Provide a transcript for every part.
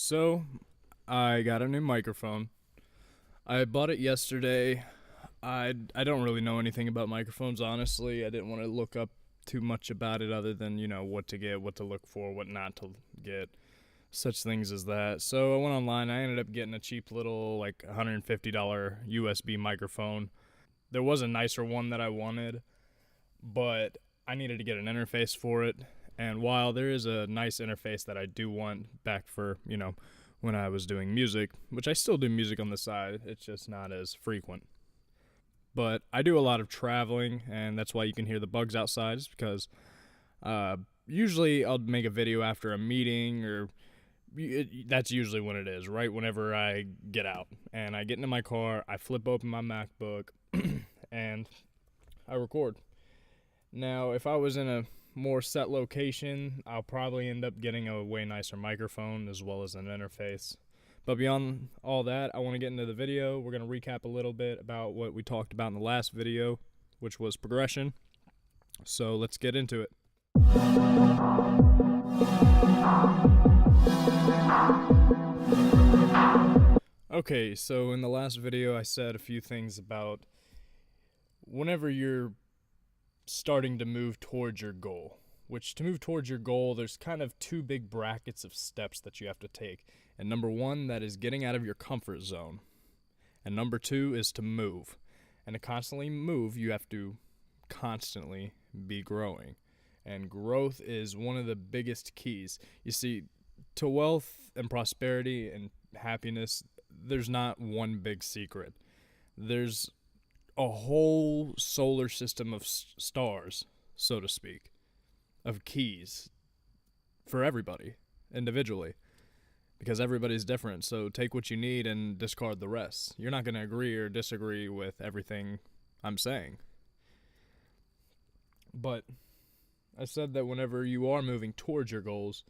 So, I got a new microphone. I bought it yesterday. I don't really know anything about microphones, honestly. I didn't want to look up too much about it other than, what to get, what to look for, what not to get, such things as that. So, I went online. I ended up getting a cheap little, like, $150 USB microphone. There was a nicer one that I wanted, but I needed to get an interface for it. And while there is a nice interface that I do want back for, when I was doing music, which I still do music on the side, it's just not as frequent. But I do a lot of traveling, and that's why you can hear the bugs outside, is because usually I'll make a video after a meeting, or that's usually when it is, right whenever I get out. And I get into my car, I flip open my MacBook, and I record. Now, if I was in a more set location, I'll probably end up getting a way nicer microphone as well as an interface. But beyond all that, I want to get into the video. We're going to recap a little bit about what we talked about in the last video, which was progression. So let's get into it. Okay, so in the last video I said a few things about whenever you're starting to move towards your goal, which to move towards your goal, there's kind of two big brackets of steps that you have to take. And number one, that is getting out of your comfort zone. And number two is to move. And to constantly move, you have to constantly be growing. And growth is one of the biggest keys. You see, to wealth and prosperity and happiness, there's not one big secret. There's a whole solar system of stars, so to speak, of keys for everybody individually, because everybody's different. So take what you need and discard the rest. You're not going to agree or disagree with everything I'm saying. But I said that whenever you are moving towards your goals,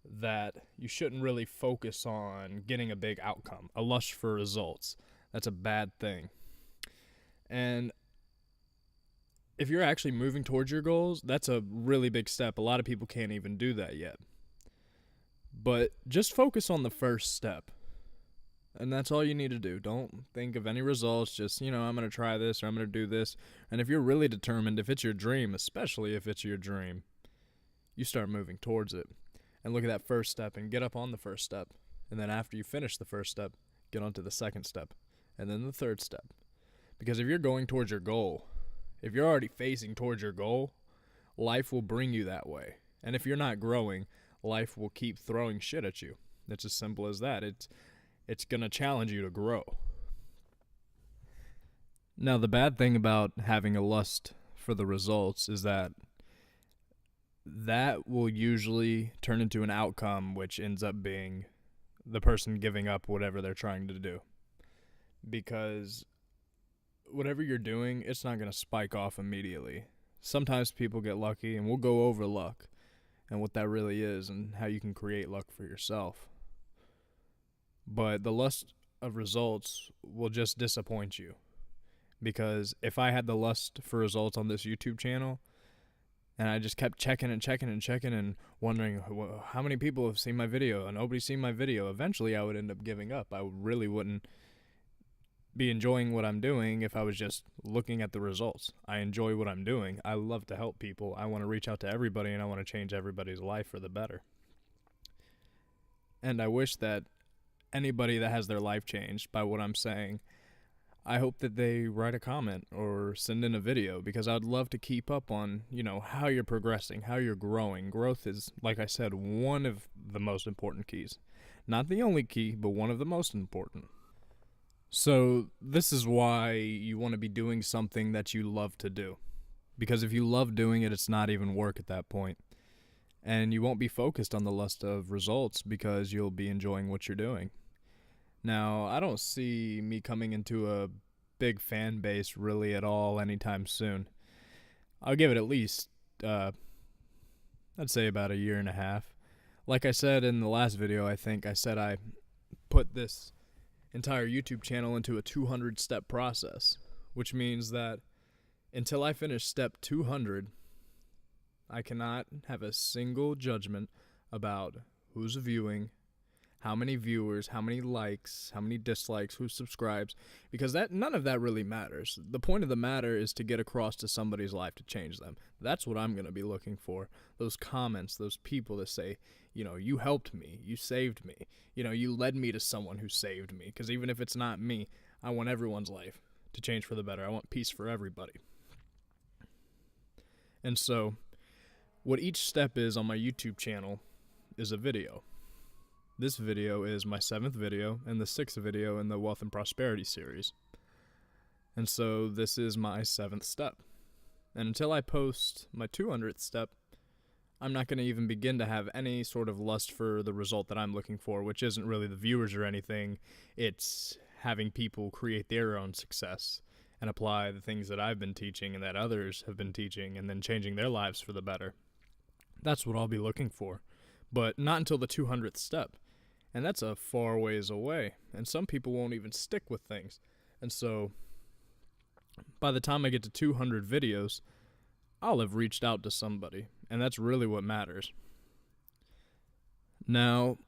that you shouldn't really focus on getting a big outcome, a lust for results. That's a bad thing. And if you're actually moving towards your goals, that's a really big step. A lot of people can't even do that yet. But just focus on the first step. And that's all you need to do. Don't think of any results. Just, I'm going to try this or I'm going to do this. And if you're really determined, if it's your dream, especially if it's your dream, you start moving towards it. And look at that first step and get up on the first step. And then after you finish the first step, get onto the second step. And then the third step. Because if you're going towards your goal, if you're already facing towards your goal, life will bring you that way. And if you're not growing, life will keep throwing shit at you. It's as simple as that. It's going to challenge you to grow. Now, the bad thing about having a lust for the results is that will usually turn into an outcome which ends up being the person giving up whatever they're trying to do. Because whatever you're doing, it's not going to spike off immediately. Sometimes people get lucky, and we'll go over luck and what that really is and how you can create luck for yourself. But the lust of results will just disappoint you. Because if I had the lust for results on this YouTube channel, and I just kept checking and wondering how many people have seen my video and nobody's seen my video, eventually I would end up giving up. I really wouldn't be enjoying what I'm doing if I was just looking at the results. I enjoy what I'm doing. I love to help people. I want to reach out to everybody, and I want to change everybody's life for the better. And I wish that anybody that has their life changed by what I'm saying, I hope that they write a comment or send in a video, because I'd love to keep up on, how you're progressing, how you're growing. Growth is, like I said, one of the most important keys. Not the only key, but one of the most important. So this is why you want to be doing something that you love to do. Because if you love doing it, it's not even work at that point. And you won't be focused on the lust of results because you'll be enjoying what you're doing. Now, I don't see me coming into a big fan base really at all anytime soon. I'll give it at least, I'd say about a year and a half. Like I said in the last video, I think I said I put this entire YouTube channel into a 200-step process, which means that until I finish step 200, I cannot have a single judgment about who's viewing, how many viewers, how many likes, how many dislikes, who subscribes, because none of that really matters. The point of the matter is to get across to somebody's life to change them. That's what I'm going to be looking for. Those comments, those people that say, you helped me, you saved me, you led me to someone who saved me, because even if it's not me, I want everyone's life to change for the better. I want peace for everybody. And so, what each step is on my YouTube channel is a video. This video is my 7th video and the 6th video in the Wealth and Prosperity series. And so this is my 7th step. And until I post my 200th step, I'm not going to even begin to have any sort of lust for the result that I'm looking for, which isn't really the viewers or anything. It's having people create their own success and apply the things that I've been teaching and that others have been teaching and then changing their lives for the better. That's what I'll be looking for. But not until the 200th step. And that's a far ways away. And some people won't even stick with things. And so, by the time I get to 200 videos, I'll have reached out to somebody. And that's really what matters. Now,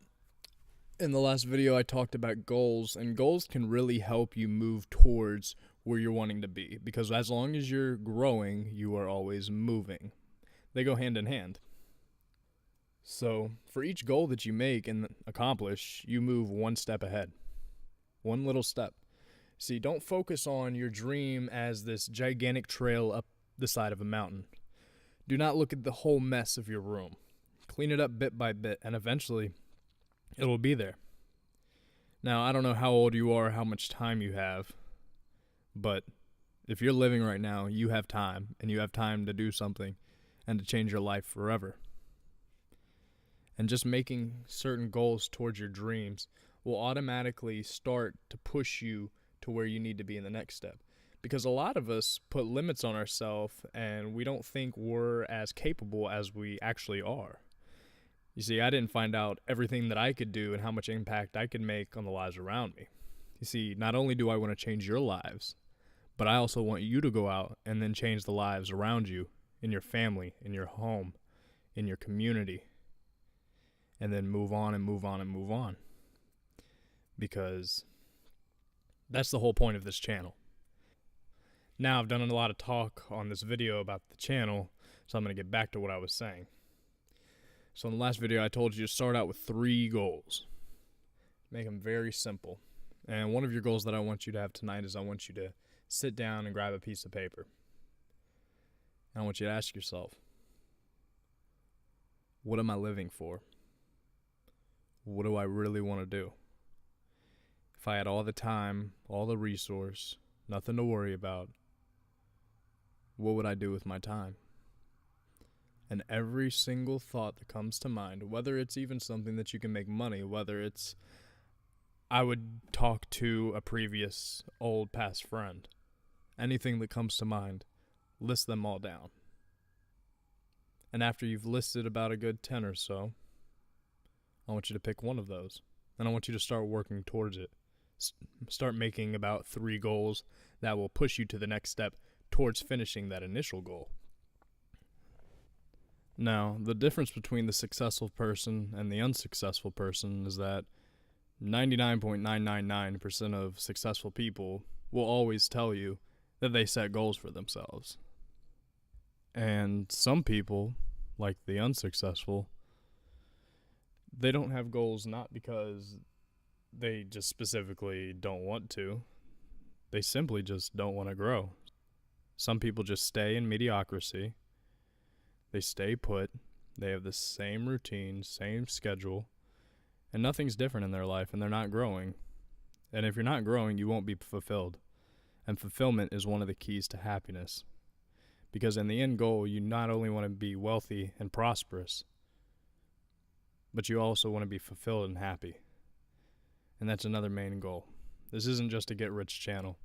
in the last video I talked about goals. And goals can really help you move towards where you're wanting to be. Because as long as you're growing, you are always moving. They go hand in hand. So, for each goal that you make and accomplish, you move one step ahead. One little step. See, don't focus on your dream as this gigantic trail up the side of a mountain. Do not look at the whole mess of your room. Clean it up bit by bit, and eventually, it will be there. Now, I don't know how old you are, how much time you have, but if you're living right now, you have time, and you have time to do something and to change your life forever. And just making certain goals towards your dreams will automatically start to push you to where you need to be in the next step. Because a lot of us put limits on ourselves and we don't think we're as capable as we actually are. You see, I didn't find out everything that I could do and how much impact I could make on the lives around me. You see, not only do I want to change your lives, but I also want you to go out and then change the lives around you, in your family, in your home, in your community. And then move on and move on and move on. Because that's the whole point of this channel. Now I've done a lot of talk on this video about the channel, so I'm going to get back to what I was saying. So in the last video I told you to start out with 3 goals. Make them very simple. And one of your goals that I want you to have tonight is I want you to sit down and grab a piece of paper. And I want you to ask yourself, what am I living for? What do I really want to do? If I had all the time, all the resource, nothing to worry about, what would I do with my time? And every single thought that comes to mind, whether it's even something that you can make money, whether it's I would talk to a previous old past friend, anything that comes to mind, list them all down. And after you've listed about a good 10 or so, I want you to pick one of those, and I want you to start working towards it. Start making about 3 goals that will push you to the next step towards finishing that initial goal. Now, the difference between the successful person and the unsuccessful person is that 99.999% of successful people will always tell you that they set goals for themselves. And some people, like the unsuccessful, they don't have goals not because they just specifically don't want to. They simply just don't want to grow. Some people just stay in mediocrity. They stay put. They have the same routine, same schedule, and nothing's different in their life, and they're not growing. And if you're not growing, you won't be fulfilled. And fulfillment is one of the keys to happiness. Because in the end goal, you not only want to be wealthy and prosperous, but you also want to be fulfilled and happy. And that's another main goal. This isn't just a get-rich channel.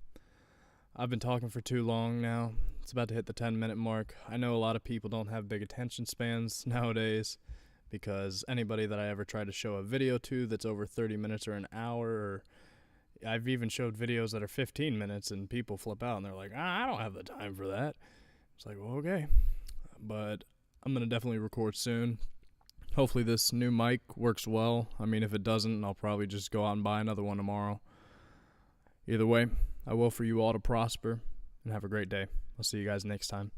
I've been talking for too long now. It's about to hit the 10-minute mark. I know a lot of people don't have big attention spans nowadays because anybody that I ever try to show a video to that's over 30 minutes or an hour, or I've even showed videos that are 15 minutes and people flip out and they're like, I don't have the time for that. It's like, well, okay. But I'm going to definitely record soon. hopefully this new mic works well. I mean, if it doesn't, I'll probably just go out and buy another one tomorrow. Either way, I will for you all to prosper and have a great day. I'll see you guys next time.